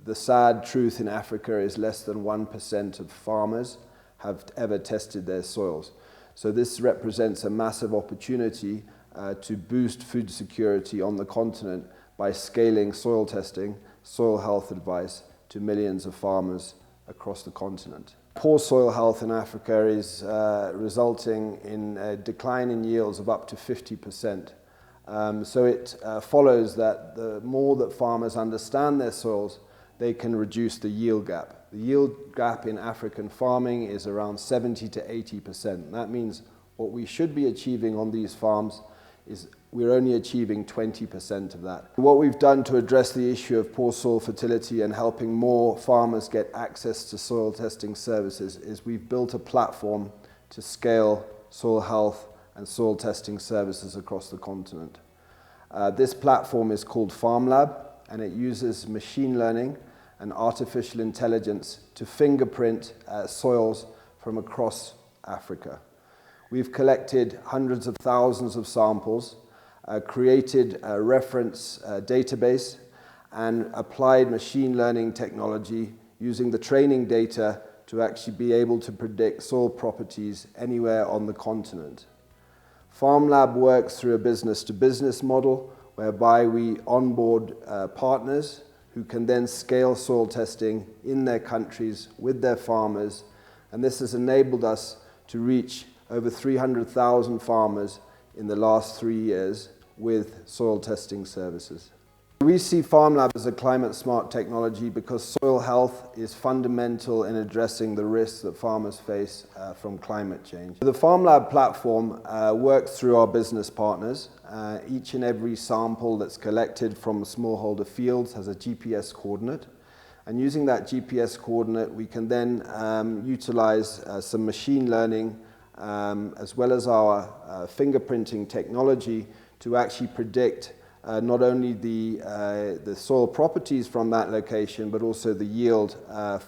the sad truth in Africa is less than 1% of farmers have ever tested their soils. So this represents a massive opportunity to boost food security on the continent by scaling soil testing, soil health advice to millions of farmers across the continent. Poor soil health in Africa is resulting in a decline in yields of up to 50%. So it follows that the more that farmers understand their soils, they can reduce the yield gap. The yield gap in African farming is around 70 to 80%. That means what we should be achieving on these farms is we're only achieving 20% of that. What we've done to address the issue of poor soil fertility and helping more farmers get access to soil testing services is we've built a platform to scale soil health and soil testing services across the continent. This platform is called FarmLab, and it uses machine learning and artificial intelligence to fingerprint soils from across Africa. We've collected hundreds of thousands of samples, created a reference database, and applied machine learning technology using the training data to actually be able to predict soil properties anywhere on the continent. FarmLab works through a business-to-business model whereby we onboard partners who can then scale soil testing in their countries with their farmers, and this has enabled us to reach over 300,000 farmers in the last 3 years with soil testing services. We see FarmLab as a climate-smart technology because soil health is fundamental in addressing the risks that farmers face from climate change. The FarmLab platform works through our business partners. Each and every sample that's collected from smallholder fields has a GPS coordinate. And using that GPS coordinate, we can then utilize some machine learning as well as our fingerprinting technology to actually predict not only the soil properties from that location, but also the yield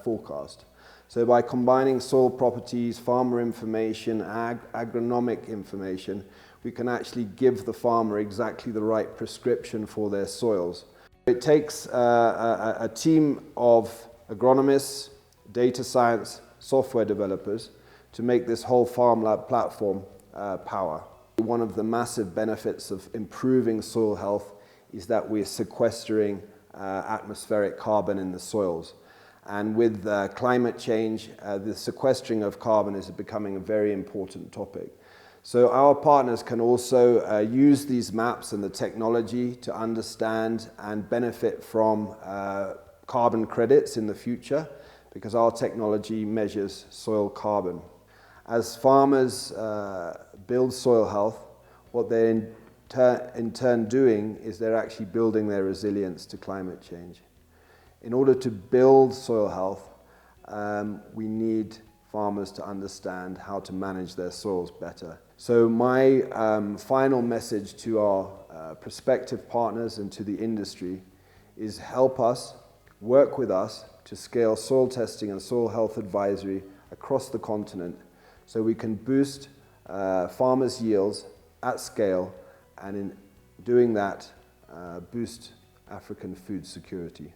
forecast. So by combining soil properties, farmer information, agronomic information, we can actually give the farmer exactly the right prescription for their soils. It takes a team of agronomists, data science, software developers to make this whole FarmLab platform power. One of the massive benefits of improving soil health is that we're sequestering atmospheric carbon in the soils. And with climate change, the sequestering of carbon is becoming a very important topic. So our partners can also use these maps and the technology to understand and benefit from carbon credits in the future, because our technology measures soil carbon. As farmers build soil health, what they're in turn doing is they're actually building their resilience to climate change. In order to build soil health, we need farmers to understand how to manage their soils better. So my final message to our prospective partners and to the industry is help us, work with us to scale soil testing and soil health advisory across the continent so we can boost farmers' yields at scale, and in doing that, boost African food security.